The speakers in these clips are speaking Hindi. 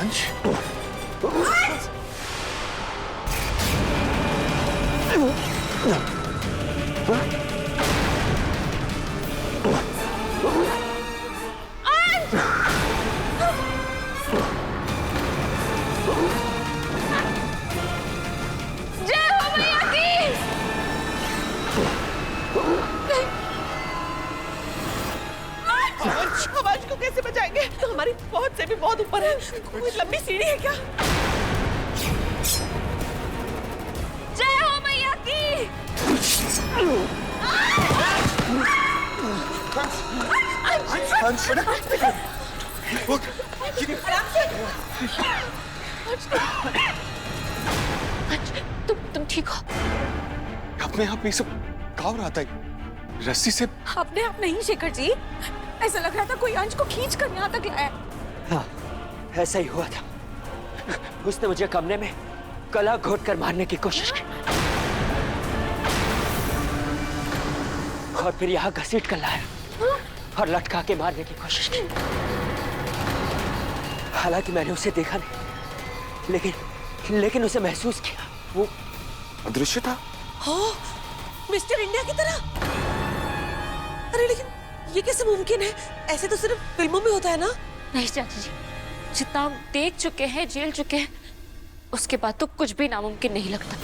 अंश, अंश को कैसे बचाएंगे? तो हमारी पहुंच से भी बहुत ऊपर है। कोई लंबी सीढ़ी है क्या? जय हो मैया की। अंश बेटा, तुम ठीक हो? अपने आप ये सब काव रहा था रस्सी से। अपने आप नहीं शेखर जी, ऐसा लग रहा था कोई अंश को खींच कर यहाँ तक लाया। हाँ, ऐसा ही हुआ था। उसने मुझे कमरे में गला घोट कर मारने की कोशिश की और फिर यहाँ घसीट कर लाया और लटका के मारने की कोशिश की। हालांकि मैंने उसे देखा नहीं, लेकिन उसे महसूस किया। वो अदृश्य था। हाँ, मिस्टर इंडिया की तरह। अरे लेकिन ये कैसे मुमकिन है? ऐसे तो सिर्फ फिल्मों में होता है ना? नहीं चाची जी, जितना हम देख चुके हैं, झेल चुके हैं, उसके बाद तो कुछ भी नामुमकिन नहीं लगता।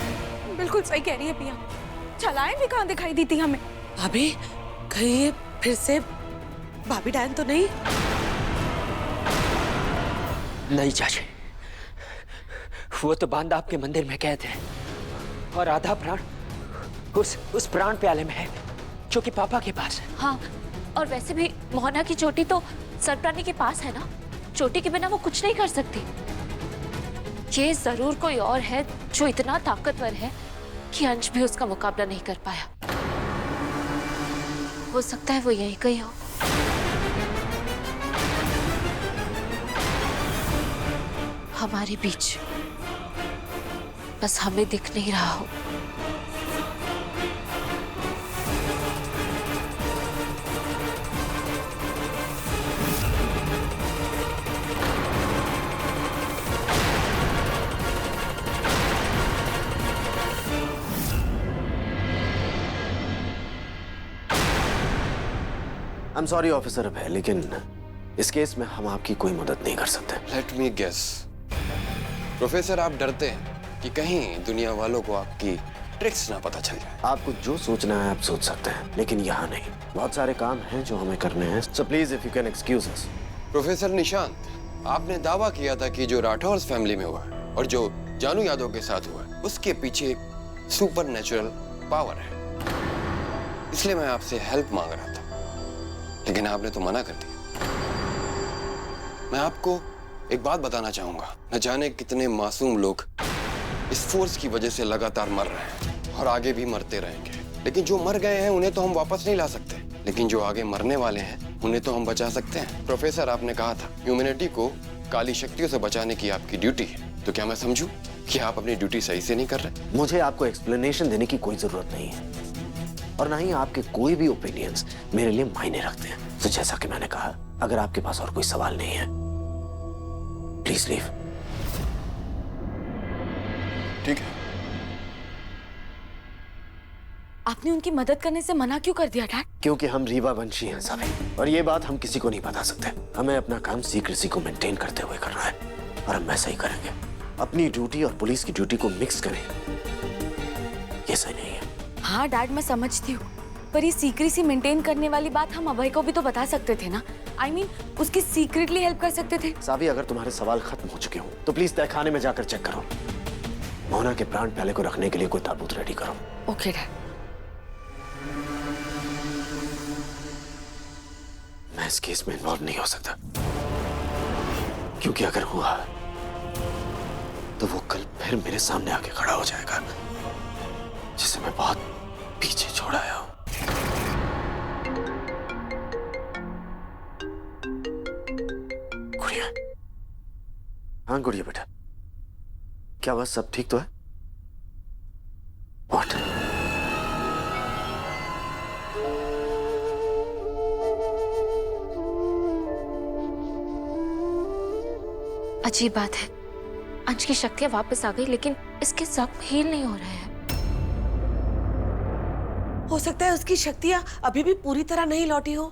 बिल्कुल सही कह रही है पिया। छलाएं भी कहाँ दिखाई दी थी हमें। भाभी, कहीं ये फिर से भाभी डायन तो नहीं? नहीं चाची, वो तो बांध आपके मंदिर में कैद है और आधा प्राण उस प्राण प्याले में है जो कि पापा के पास है। हाँ, और वैसे भी मोहना की चोटी तो सरप्राणी के पास है ना। चोटी के बिना वो कुछ नहीं कर सकती। ये जरूर कोई और है जो इतना ताकतवर है कि अंश भी उसका मुकाबला नहीं कर पाया। हो सकता है वो यही कहीं हो। हमारे बीच, बस हमें दिख नहीं रहा हो। I'm sorry ऑफिसर अभय, लेकिन इस केस में हम आपकी कोई मदद नहीं कर सकते। Let me guess. प्रोफेसर, आप डरते हैं कि कहीं दुनिया वालों को आपकी ट्रिक्स ना पता चल जाए। आपको जो सोचना है आप सोच सकते हैं, लेकिन यहाँ नहीं। बहुत सारे काम हैं जो हमें करने हैं। So please if you can excuse us. Professor Nishant, आपने दावा किया था कि जो राठौर फैमिली में हुआ है और जो जानू यादव के साथ हुआ है, उसके पीछे एक सुपर नेचुरल पावर है। इसलिए मैं आपसे हेल्प मांग रहा था, लेकिन आपने तो मना कर दिया। मैं आपको एक बात बताना चाहूंगा, न जाने कितने मासूम लोग इस फोर्स की वजह से लगातार मर रहे हैं और आगे भी मरते रहेंगे। लेकिन जो मर गए हैं उन्हें तो हम वापस नहीं ला सकते, लेकिन जो आगे मरने वाले हैं उन्हें तो हम बचा सकते हैं। प्रोफेसर, आपने कहा था ह्यूमैनिटी को काली शक्तियों से बचाने की आपकी ड्यूटी है, तो क्या मैं समझूं कि आप अपनी ड्यूटी सही से नहीं कर रहे? मुझे आपको एक्सप्लेनेशन देने की कोई जरूरत नहीं है और ना ही आपके कोई भी ओपिनियंस मेरे लिए मायने रखते हैं। तो जैसा कि मैंने कहा, अगर आपके पास और कोई सवाल नहीं है, प्लीज लीव। ठीक है। आपने उनकी मदद करने से मना क्यों कर दिया डैड? क्योंकि हम रीवा वंशी हैं साबिर, और ये बात हम किसी को नहीं बता सकते। हमें अपना काम सीक्रेसी को मेंटेन करते हुए करना है और हम वैसा ही करेंगे। अपनी ड्यूटी और पुलिस की ड्यूटी को मिक्स करें, ये सही नहीं है। हाँ डैड, मैं समझती हूँ, पर ये सीक्रेसी मेंटेन करने वाली बात हम अभय को भी तो बता सकते थे ना। I mean, उसकी सीक्रेटली हेल्प कर सकते थे। साबी, अगर तुम्हारे सवाल खत्म हो चुके हो तो प्लीज तहखाने में जाकर चेक करो। मोहना के प्राण प्याले को रखने के लिए कोई ताबूत रेडी करो। Okay dad. मैं इस केस में इन्वॉल्व नहीं हो सकता, क्योंकि अगर हुआ तो वो कल फिर मेरे सामने आके खड़ा हो जाएगा, जिसे मैं बहुत पीछे छोड़ आया हूं। गुड़िया, हाँ गुड़िया बेटा, क्या बस सब ठीक तो है? What? अजीब बात है, अंश की शक्तियां वापस आ गई लेकिन इसके जख्म हील नहीं हो रहे हैं। हो सकता है उसकी शक्तियां अभी भी पूरी तरह नहीं लौटी हो।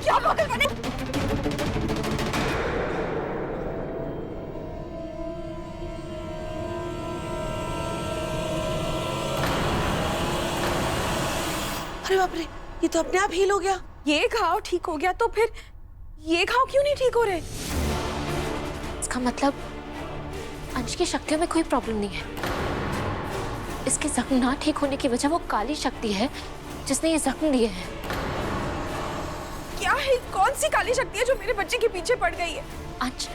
क्या पागल बने? अरे बाप रे, ये तो अपने आप हील हो गया। ये घाव ठीक हो गया तो फिर ये घाव क्यों नहीं ठीक हो रहे? इसका मतलब अंश की शक्तियों में कोई प्रॉब्लम नहीं है। इसके जख्म ना ठीक होने की वजह वो काली शक्ति है जिसने ये जख्म दिए हैं। क्या है? कौन सी काली शक्ति है जो मेरे बच्चे के पीछे पड़ गई है? अंश,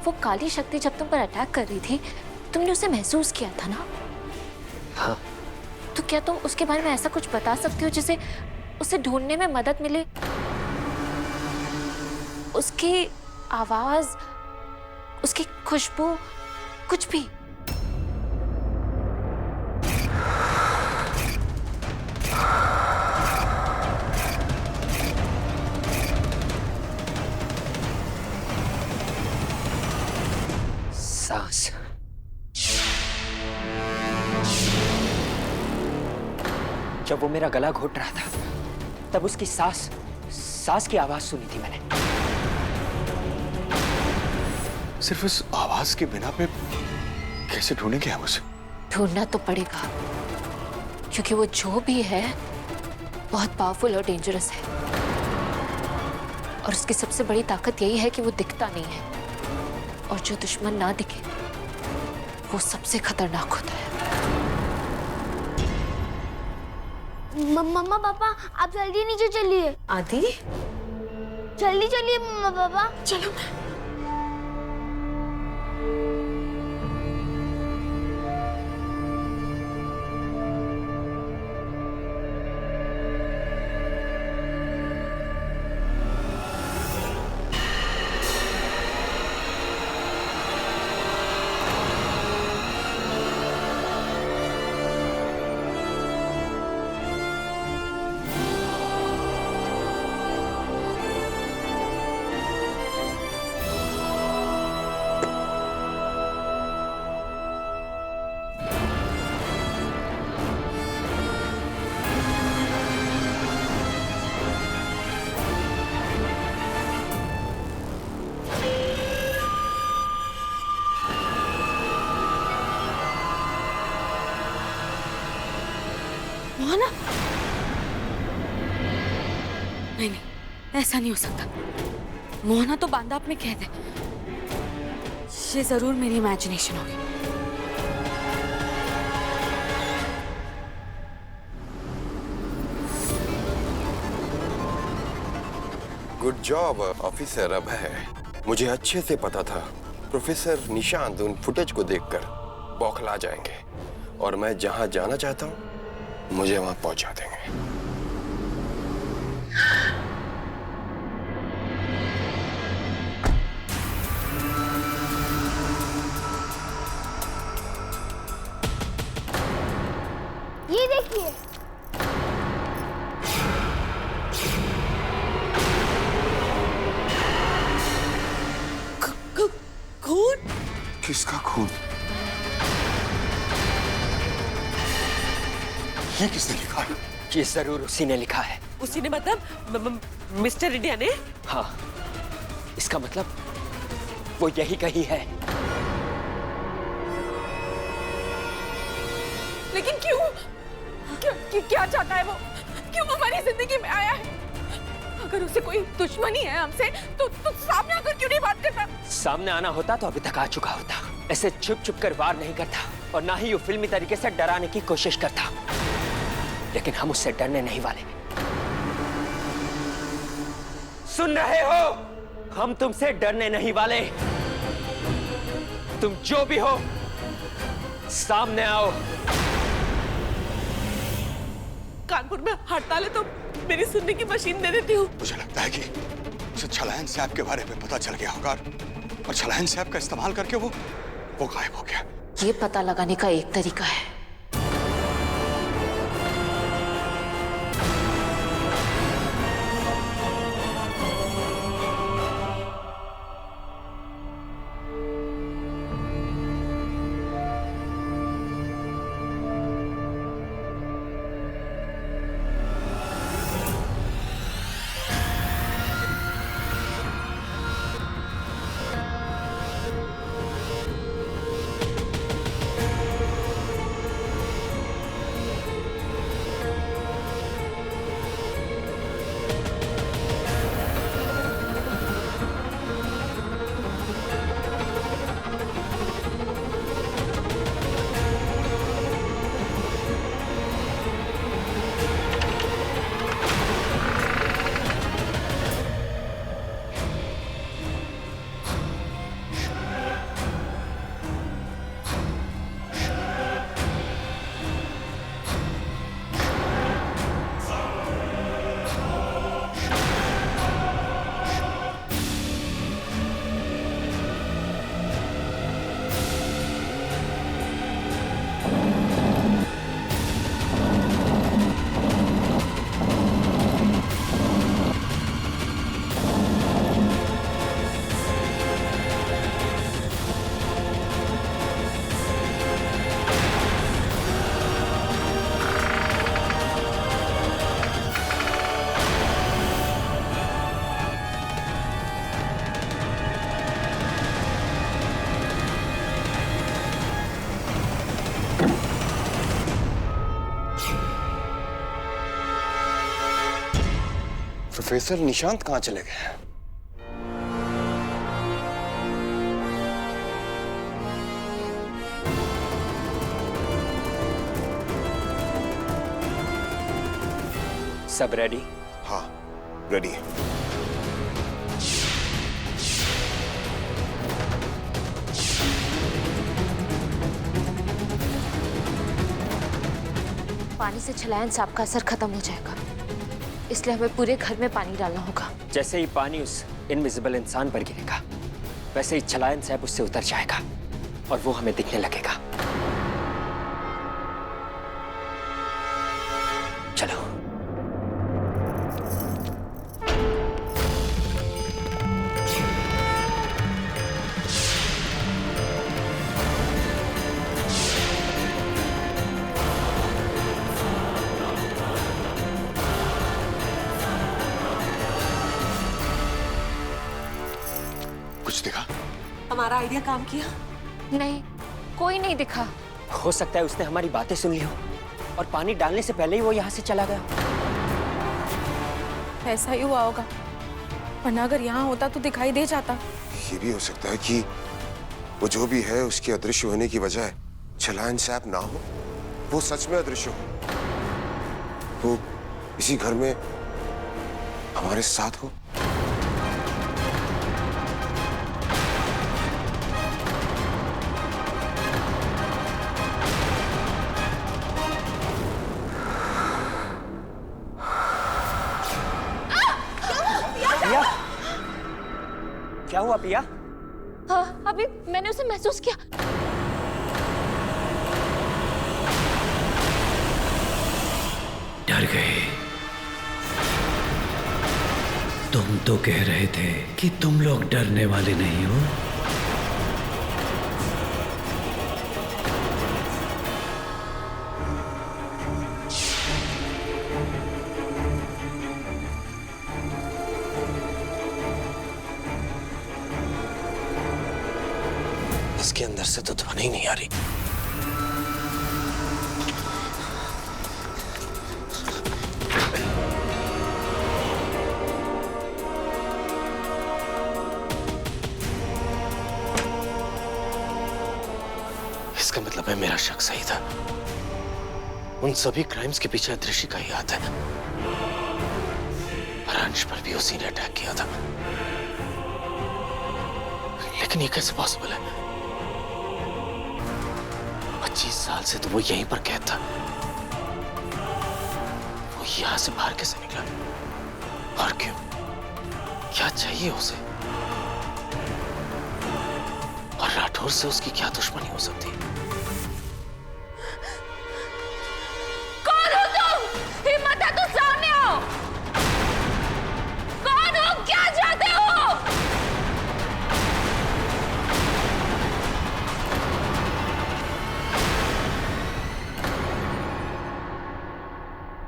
वो काली शक्ति जब तुम पर अटैक कर रही थी तुमने उसे महसूस किया था ना? हाँ। तो क्या तुम उसके बारे में ऐसा कुछ बता सकते हो जिसे उसे ढूंढने में मदद मिले? उसकी आवाज, उसकी खुशबू, कुछ भी। सांस। जब वो मेरा गला घोट रहा था तब उसकी सांस की आवाज सुनी थी मैंने। सिर्फ इस आवाज के बिना पे कैसे ढूंढेंगे हम उसे? ढूंढना तो पड़ेगा क्योंकि वो जो भी है बहुत पावरफुल और डेंजरस है और उसकी सबसे बड़ी ताकत यही है कि वो दिखता नहीं है और जो दुश्मन ना दिखे वो सबसे खतरनाक होता है। मम्मा पापा आप जल्दी नीचे चलिए। आदि, जल्दी चलिए मम्मा पापा। चलो। मोहना, नहीं, ऐसा नहीं हो सकता। मोहना तो बांदाप में कैद है। ये जरूर मेरी इमेजिनेशन होगी। गुड जॉब ऑफिसर अभय। मुझे अच्छे से पता था प्रोफेसर निशांत उन फुटेज को देखकर बौखला जाएंगे और मैं जहां जाना चाहता हूं मुझे वहां पहुंचा देंगे। ये देखिए। खून? किसका खून? ये किसने लिखा है? ये जरूर उसी ने लिखा है। उसी ने मतलब मिस्टर इंडिया ने? हाँ, इसका मतलब वो यही कही है। लेकिन क्यों? क्या चाहता है वो? क्यों हमारी जिंदगी में आया है? अगर उसे कोई दुश्मनी है हमसे तो सामने आकर क्यों नहीं बात करता? सामने आना होता तो अभी तक आ चुका होता। ऐसे छुप छुप कर वार नहीं करता और ना ही वो फिल्मी तरीके से डराने की कोशिश करता। लेकिन हम उससे डरने नहीं वाले। सुन रहे हो? हम तुमसे डरने नहीं वाले। तुम जो भी हो सामने आओ। कानपुर में हड़ताल है तो मेरी सुनने की मशीन दे देती हूँ। मुझे लगता है कि उसे छलायन साहब के बारे में पता चल गया होगा और छलायन साहब का इस्तेमाल करके वो गायब हो गया। ये पता लगाने का एक तरीका है प्रोफेसर निशांत कहाँ चले गए? सब रेडी? हाँ, रेडी है। पानी से छलायन सांप का असर खत्म हो जाएगा, इसलिए हमें पूरे घर में पानी डालना होगा। जैसे ही पानी उस इनविजिबल इंसान पर गिरेगा, वैसे ही छलायन सैप उससे उतर जाएगा और वो हमें दिखने लगेगा। चलो। कुछ दिखा? हमारा आइडिया काम किया? नहीं, कोई नहीं दिखा। हो सकता है उसने हमारी बातें सुन ली हो और पानी डालने से पहले ही वो यहाँ से चला गया। ऐसा ही हुआ होगा, वरना अगर यहाँ होता तो दिखाई दे जाता। ये भी हो सकता है कि वो जो भी है उसके अदृश्य होने की वजह छलायन सैप ना हो, वो सच में अदृश्य हो, वो इसी घर में हमारे साथ हो। पिया? क्या हुआ पिया? हाँ, अभी मैंने उसे महसूस किया। डर गए? तुम तो कह रहे थे कि तुम लोग डरने वाले नहीं हो। इसके अंदर से तो ध्वनि ही नहीं आ रही। इसका मतलब है मेरा शक सही था। उन सभी क्राइम्स के पीछे अदृश्य का ही हाथ है। हरांश पर भी उसी ने अटैक किया था। लेकिन ये कैसे पॉसिबल है? 25 साल से तो वो यहीं पर कैद था। वो यहां से बाहर कैसे निकला? और क्यों? क्या चाहिए उसे? और राठौर से उसकी क्या दुश्मनी हो सकती है? कौन हो तुम? हिम्मत है तो सामने आओ। कौन हो? क्या चाहते हो?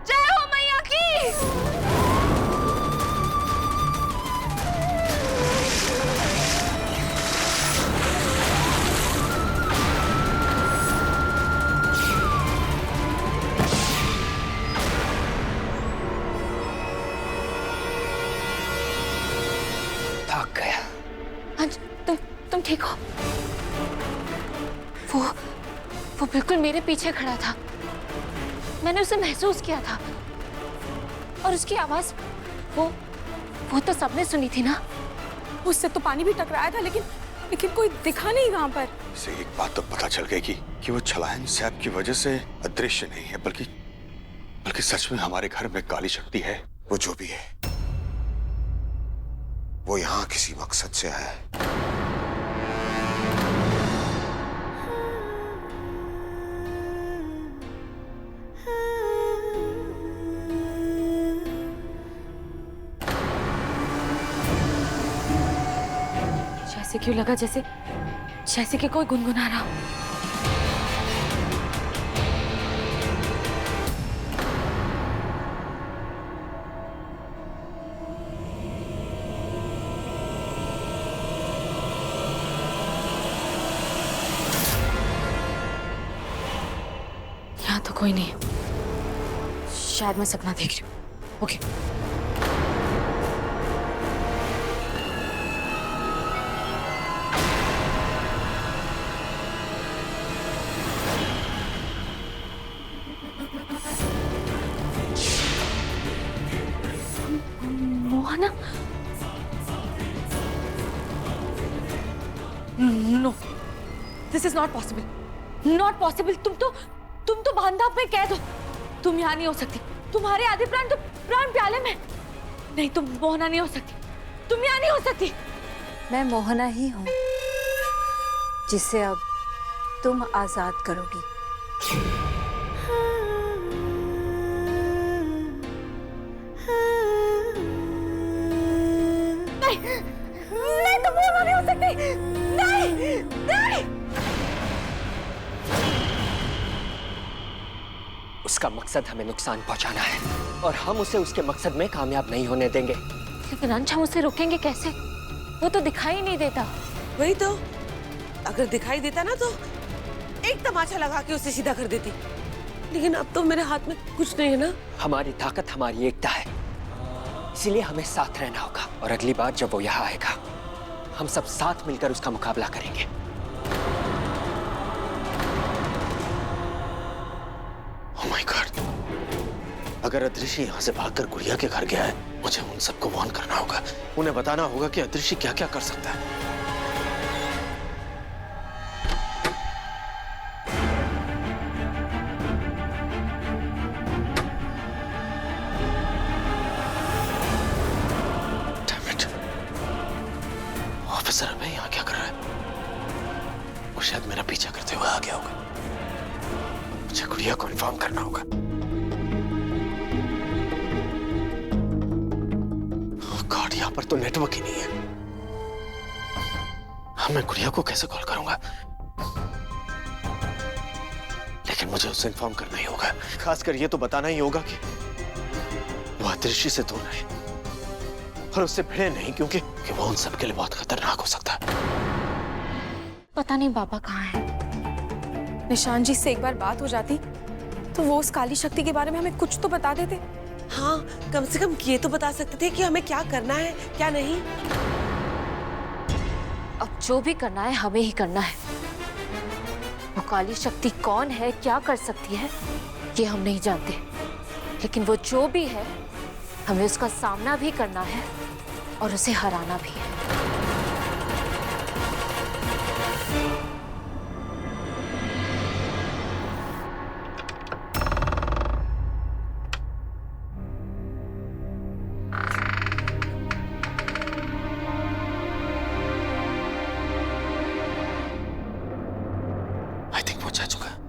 जय हो मैया की। भाग गया। अंज, तुम ठीक हो? वो बिल्कुल मेरे पीछे खड़ा था। मैंने उसे महसूस किया था और उसकी आवाज वो तो सबने सुनी थी ना। उससे तो पानी भी टकराया था, लेकिन कोई दिखा नहीं वहां पर। इसे एक बात तो पता चल गई कि वो छलायन सैप की वजह से अदृश्य नहीं है, बल्कि सच में हमारे घर में काली शक्ति है। वो जो भी है, वो यहाँ किसी मकसद से आया है। जैसे क्यों लगा जैसे कि कोई गुनगुना रहा हो। यहाँ तो कोई नहीं है। शायद मैं सपना देख रही हूँ। ओके। ना? No, this is not possible, not possible. तुम तो बांधाप में कैद हो, तुम यहाँ नहीं हो सकती। तुम्हारे आधे प्राण तो प्राण प्याले में। नहीं, तुम मोहना नहीं हो सकती, तुम यहाँ नहीं हो सकती। मैं मोहना ही हूँ जिसे अब तुम आजाद करोगी। नहीं, तुम मोहना नहीं हो सकती। नहीं, नहीं। उसका मकसद हमें नुकसान पहुंचाना है और हम उसे उसके मकसद में कामयाब नहीं होने देंगे। लेकिन अंश, हम उसे रोकेंगे कैसे? वो तो दिखाई नहीं देता। वही तो, अगर दिखाई देता ना तो एक तमाचा लगा के उसे सीधा कर देती। लेकिन अब तो मेरे हाथ में कुछ नहीं है ना। हमारी ताकत हमारी एकता है, इसीलिए हमें साथ रहना होगा। और अगली बार जब वो यहाँ आएगा, हम सब साथ मिलकर उसका मुकाबला करेंगे। Oh my God! अगर अदृश्य यहाँ से भागकर गुड़िया के घर गया है, मुझे उन सबको वार्न करना होगा। उन्हें बताना होगा कि अदृश्य क्या क्या कर सकता है। Damn it! ऑफिसर अबे यहाँ क्या कर रहा है? वो शायद मेरा पीछा करते हुए आ गया होगा। मुझे गुड़िया को इन्फॉर्म करना होगा। गॉड, यहाँ पर तो नेटवर्क ही नहीं है। मैं गुड़िया को कैसे कॉल करूंगा? लेकिन मुझे उससे इन्फॉर्म करना ही होगा। खासकर ये तो बताना ही होगा कि वो अदृश्य से दूर रहे और उससे भिड़े नहीं, क्योंकि वो उन सबके लिए बहुत खतरनाक हो सकता है। पता नहीं बाबा कहाँ है। निशान जी से एक बार बात हो जाती तो वो उस काली शक्ति के बारे में हमें कुछ तो बता देते। हाँ, कम से कम ये तो बता सकते थे कि हमें क्या करना है क्या नहीं। अब जो भी करना है हमें ही करना है। वो काली शक्ति कौन है, क्या कर सकती है, ये हम नहीं जानते। लेकिन वो जो भी है, हमें उसका सामना भी करना है और उसे हराना भी है। आई थिंक वो जा चुका है।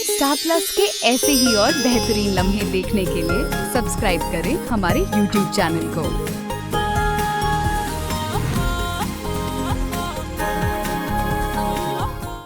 स्टार प्लस के ऐसे ही और बेहतरीन लम्हे देखने के लिए सब्सक्राइब करें हमारे YouTube चैनल को।